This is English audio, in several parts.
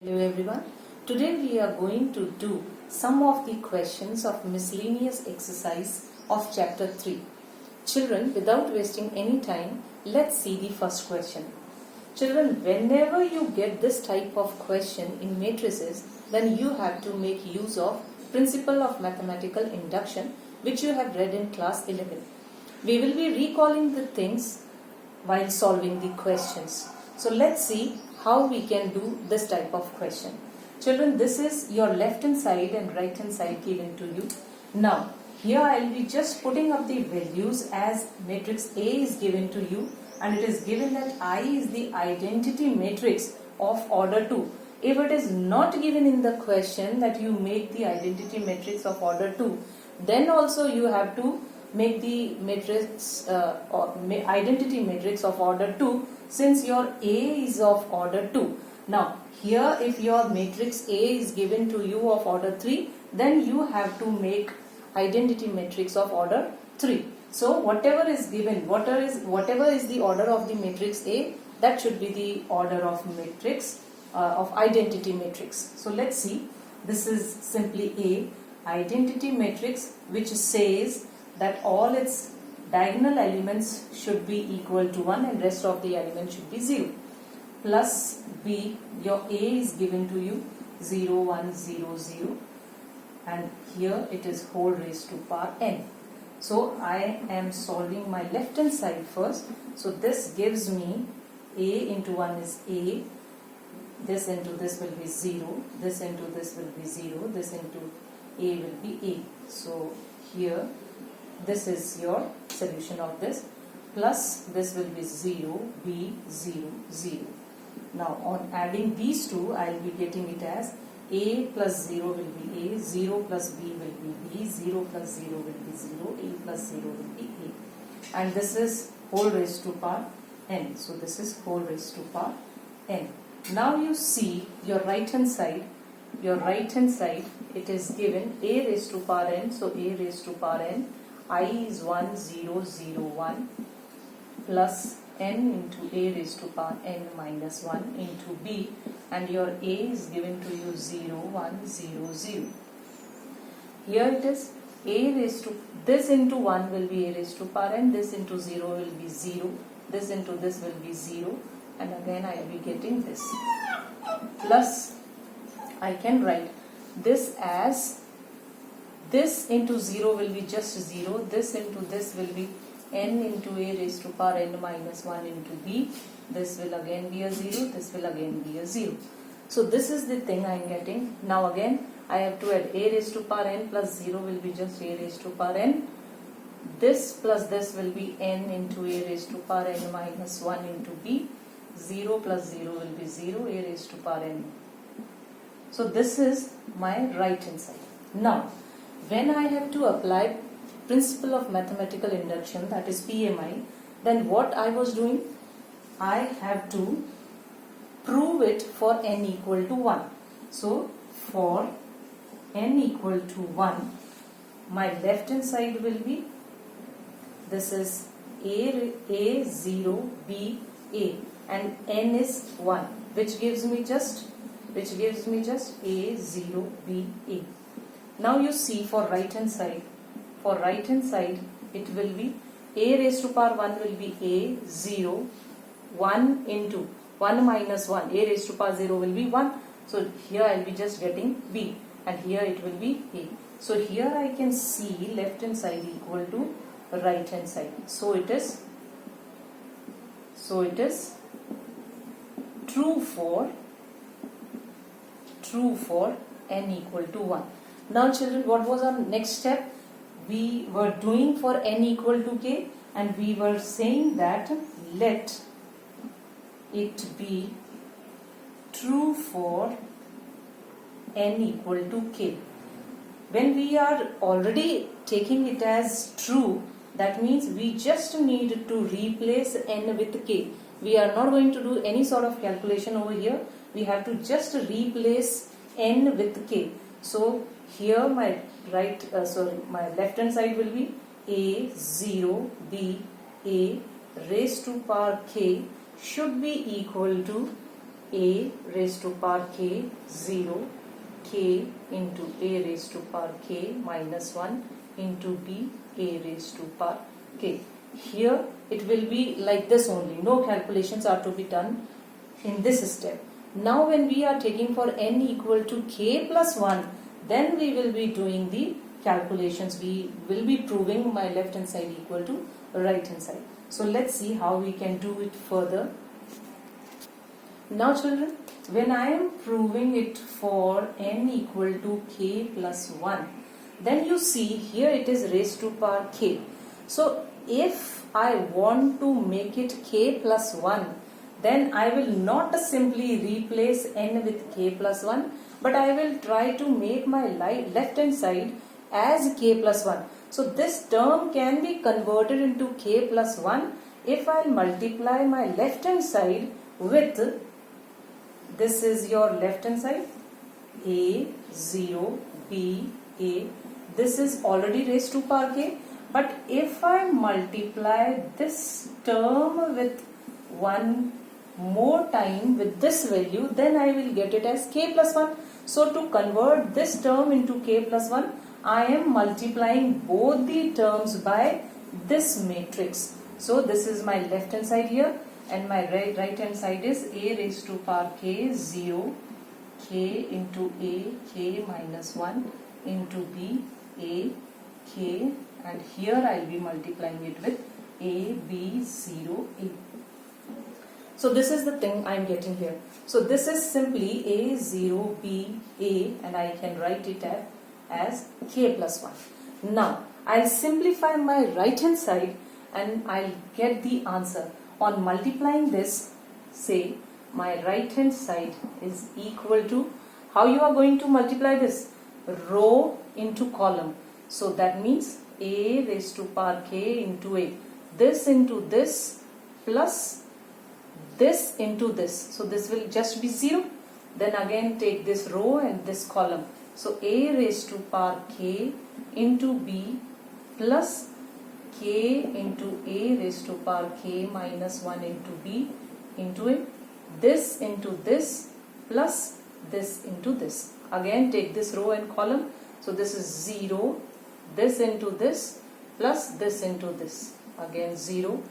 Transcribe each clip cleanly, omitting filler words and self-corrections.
Hello everyone. Today we are going to do some of the questions of miscellaneous exercise of chapter 3. Children, without wasting any time, let's see the first question. Children, whenever you get this type of question in matrices, then you have to make use of principle of mathematical induction, which you have read in class 11. We will be recalling the things while solving the questions. So let's see how we can do this type of question. Children, this is your left hand side and right hand side given to you. Now, here I will be just putting up the values as matrix A is given to you, and it is given that I is the identity matrix of order 2. If it is not given in the question that you make the identity matrix of order 2, then also you have to make the matrix identity matrix of order 2, since your A is of order 2. Now here if your matrix A is given to you of order 3, then you have to make identity matrix of order 3. So whatever is given, whatever is the order of the matrix A, that should be the order of matrix of identity matrix. So let's see, this is simply A identity matrix, which says that all its diagonal elements should be equal to 1 and rest of the elements should be 0. Plus B, your A is given to you 0, 1, 0, 0, and here it is whole raised to power n. So I am solving my left hand side first. So this gives me A into 1 is A, this into this will be 0, this into this will be 0, this into A will be A. So here this is your solution of this, plus this will be 0, B, 0, 0. Now on adding these two, I will be getting it as A plus 0 will be A, 0 plus B will be B, 0 plus 0 will be 0, A plus 0 will be A. And this is whole raised to power n. So this is whole raised to power n. Now you see your right hand side, it is given A raised to power n, so A raised to power n, I is 1, 0, 0, 1 plus n into A raised to power n minus 1 into B, and your A is given to you 0, 1, 0, 0. Here it is A raised to, this into 1 will be A raised to power n, this into 0 will be 0, this into this will be 0, and again I will be getting this. Plus I can write this as, this into 0 will be just 0, this into this will be n into A raised to power n minus 1 into B, this will again be a 0, this will again be a 0. So this is the thing I am getting. Now again I have to add A raised to power n plus 0 will be just A raised to power n, this plus this will be n into A raised to power n minus 1 into B, 0 plus 0 will be 0, A raised to power n. So this is my right hand side. Now when I have to apply principle of mathematical induction, that is PMI, then what I was doing, I have to prove it for n equal to 1. So for n equal to 1, my left hand side will be, this is A 0, B, A, and n is 1, which gives me just A 0, B, A. Now you see for right hand side it will be A raised to power 1 will be A, 0, 1 into 1 minus 1, A raised to power 0 will be 1. So here I will be just getting B, and here it will be A. So here I can see left hand side equal to right hand side. So it is true for n equal to 1. Now children, what was our next step? We were doing for n equal to k, and we were saying that let it be true for n equal to k. When we are already taking it as true, that means we just need to replace n with k. We are not going to do any sort of calculation over here. We have to just replace n with k. So here my my left hand side will be A, 0, B, A raised to power k should be equal to a raised to power k 0 k into a raised to power k minus 1 into b a raised to power k. Here it will be like this only. No calculations are to be done in this step. Now when we are taking for n equal to k plus 1, then we will be doing the calculations. We will be proving my left hand side equal to right hand side. So let's see how we can do it further. Now children, when I am proving it for n equal to k plus 1, then you see here it is raised to power k. So if I want to make it k plus 1, then I will not simply replace n with k plus 1, but I will try to make my left hand side as k plus 1. So this term can be converted into k plus 1 if I multiply my left hand side with, this is your left hand side, a 0 b a, this is already raised to power k, but if I multiply this term with one more time with this value, then I will get it as k plus 1. So to convert this term into k plus 1, I am multiplying both the terms by this matrix. So this is my left hand side here, and my right hand side is a raised to power k 0 k into a k minus 1 into b a k, and here I will be multiplying it with a b 0 a. So this is the thing I am getting here. So this is simply a 0 b a, and I can write it as k plus 1. Now I'll simplify my right hand side and I'll get the answer. On multiplying this, say my right hand side is equal to, how you are going to multiply this? Row into column. So that means a raised to power k into a. This into this plus this into this. So this will just be 0. Then again take this row and this column. So a raised to power k into b plus k into a raised to power k minus 1 into b into a. This into this plus this into this. Again take this row and column. So this is 0. This into this plus this into this. Again 0.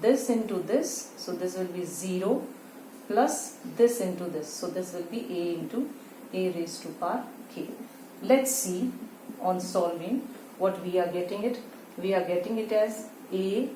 This into this. So this will be 0 plus this into this. So this will be a into a raised to power k. Let's see on solving what we are getting it. We are getting it as a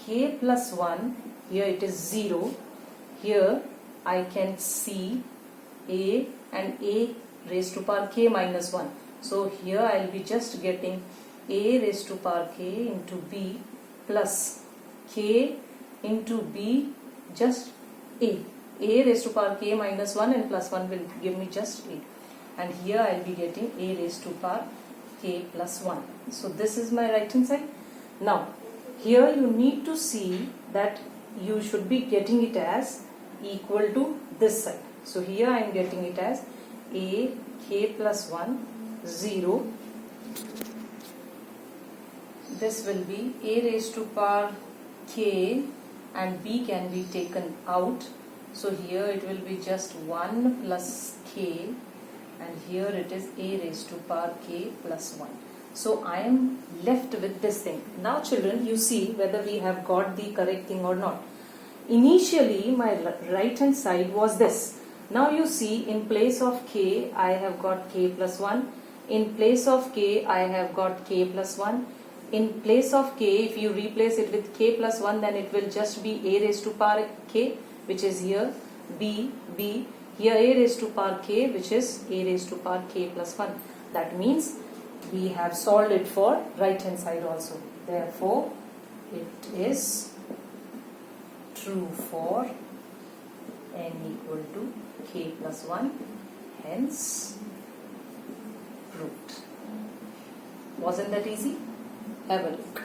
k plus 1. Here it is 0. Here I can see a and a raised to power k minus 1. So here I will be just getting a raised to power k into b plus k into b just a. A raised to power k minus 1 and plus 1 will give me just a. And here I will be getting a raised to power k plus 1. So this is my right hand side. Now here you need to see that you should be getting it as equal to this side. So here I am getting it as a k plus 1 0. This will be a raised to power k and b can be taken out. So here it will be just 1 plus k, and here it is a raised to power k plus 1. So I am left with this thing. Now children, you see whether we have got the correct thing or not. Initially my right hand side was this. Now you see in place of k I have got k plus 1. In place of k I have got k plus 1. In place of k, if you replace it with k plus 1, then it will just be a raised to power k, which is here, b, here a raised to power k, which is a raised to power k plus 1. That means we have solved it for right hand side also. Therefore, it is true for n equal to k plus 1, hence proved. Wasn't that easy? Have a look.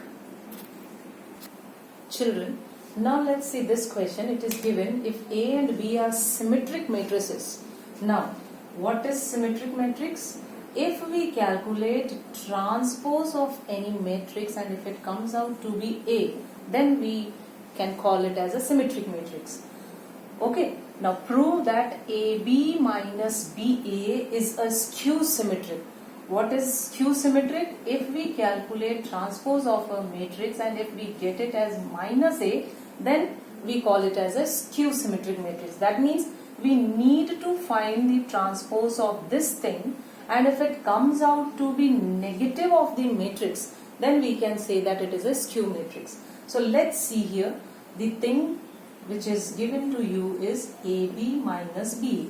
Children, now let's see this question. It is given if A and B are symmetric matrices. Now, what is symmetric matrix? If we calculate transpose of any matrix and if it comes out to be A, then we can call it as a symmetric matrix. Okay, Now prove that AB minus BA is a skew symmetric. What is skew symmetric? If we calculate transpose of a matrix and if we get it as minus A, then we call it as a skew symmetric matrix. That means we need to find the transpose of this thing, and if it comes out to be negative of the matrix, then we can say that it is a skew matrix. So let's see here. The thing which is given to you is AB minus BA.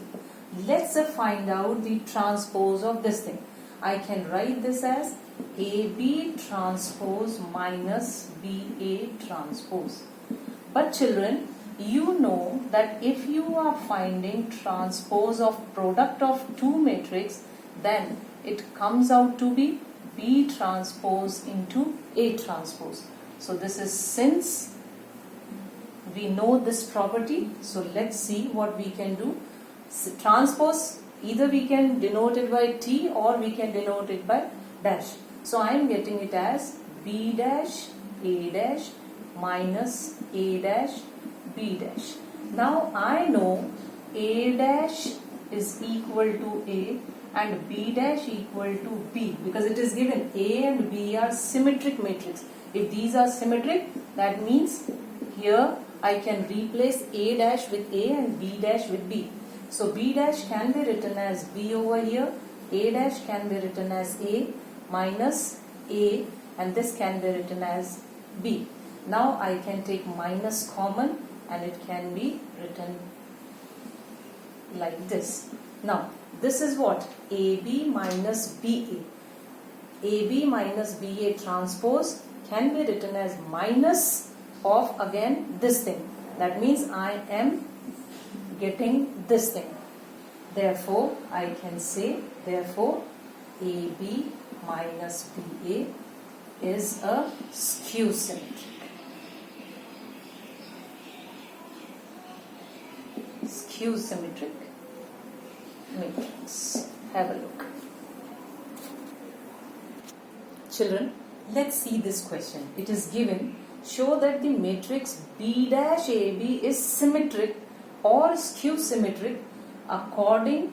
Let's find out the transpose of this thing. I can write this as AB transpose minus BA transpose. But children, you know that if you are finding transpose of product of two matrix, then it comes out to be B transpose into A transpose. So this is, since we know this property, so let's see what we can do. So transpose, either we can denote it by T or we can denote it by dash. So I am getting it as B dash A dash minus A dash B dash. Now I know A dash is equal to A and B dash equal to B, because it is given A and B are symmetric matrix. If these are symmetric, that means here I can replace A dash with A and B dash with B. So B dash can be written as B over here, A dash can be written as A minus A, and this can be written as B. Now I can take minus common and it can be written like this. Now this is what? AB minus BA. AB minus BA transpose can be written as minus of again this thing. That means I am getting this thing. Therefore I can say, therefore AB minus BA is a skew symmetric. Skew symmetric matrix. Have a look. Children, let's see this question. It is given, show that the matrix B dash AB is symmetric or skew symmetric according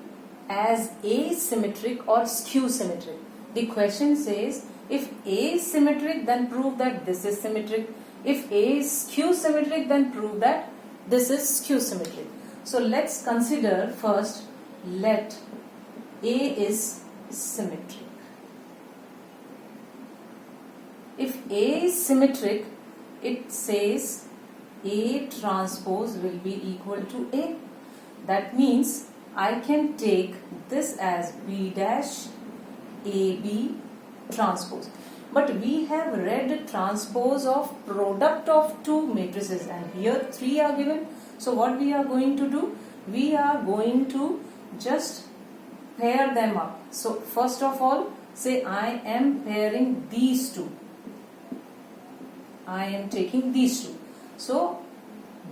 as A is symmetric or skew symmetric. The question says, if A is symmetric, then prove that this is symmetric. If A is skew symmetric, then prove that this is skew symmetric. So let's consider first, let A is symmetric. If A is symmetric, it says A transpose will be equal to A. That means I can take this as B dash AB transpose. But we have read transpose of product of two matrices and here three are given. So what we are going to do? We are going to just pair them up. So first of all, say I am pairing these two. I am taking these two. So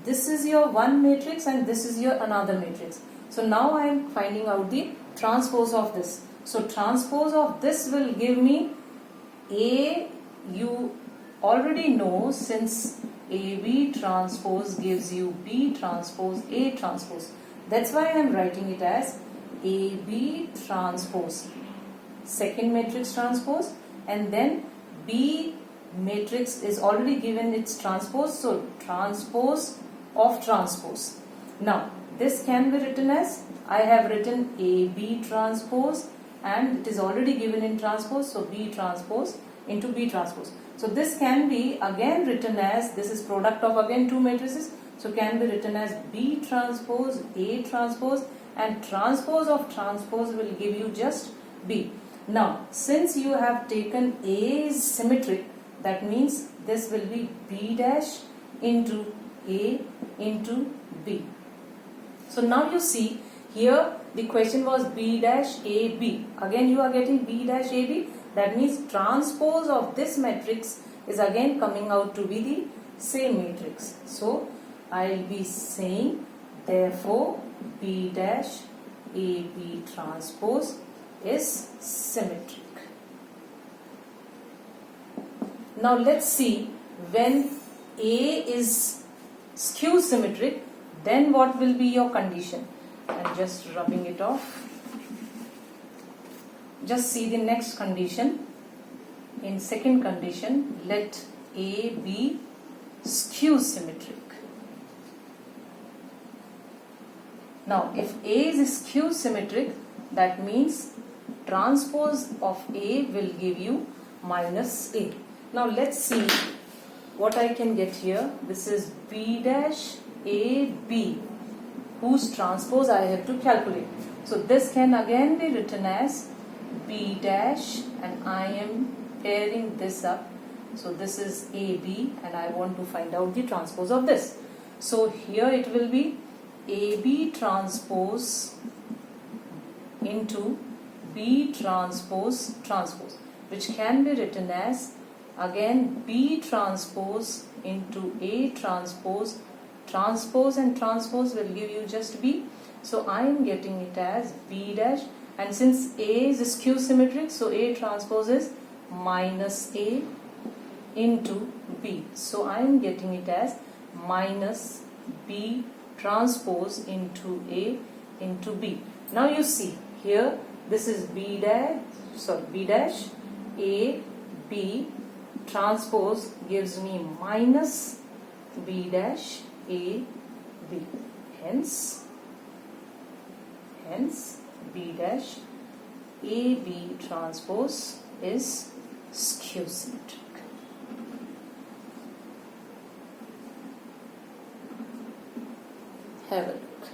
this is your one matrix and this is your another matrix. So now I am finding out the transpose of this. So transpose of this will give me A, you already know, since AB transpose gives you B transpose A transpose. That's why I am writing it as AB transpose, second matrix transpose, and then B matrix is already given its transpose, so transpose of transpose. Now this can be written as, I have written AB transpose and it is already given in transpose, so B transpose into B transpose. So this can be again written as, this is product of again two matrices, so can be written as B transpose A transpose, and transpose of transpose will give you just B. Now since you have taken A is symmetric, that means this will be B dash into A into B. So now you see here the question was B dash AB. Again you are getting B dash AB. That means transpose of this matrix is again coming out to be the same matrix. So I will be saying, therefore B dash AB transpose is symmetric. Now let's see, when A is skew symmetric, then what will be your condition? I'm just rubbing it off. Just see the next condition. In second condition, let A be skew symmetric. Now, if A is skew symmetric, that means transpose of A will give you minus A. Now, let's see what I can get here. This is B dash A B, whose transpose I have to calculate. So, this can again be written as B dash, and I am pairing this up. So, this is AB, and I want to find out the transpose of this. So, here it will be AB transpose into B transpose transpose, which can be written as again B transpose into A transpose. Transpose and transpose will give you just B. So I am getting it as B dash, and since A is skew symmetric, so A transpose is minus A into B. So I am getting it as minus B transpose into A into B. Now you see here, this is B dash A B transpose gives me minus B dash A B. Hence B dash A B transpose is skew symmetric. Have a look.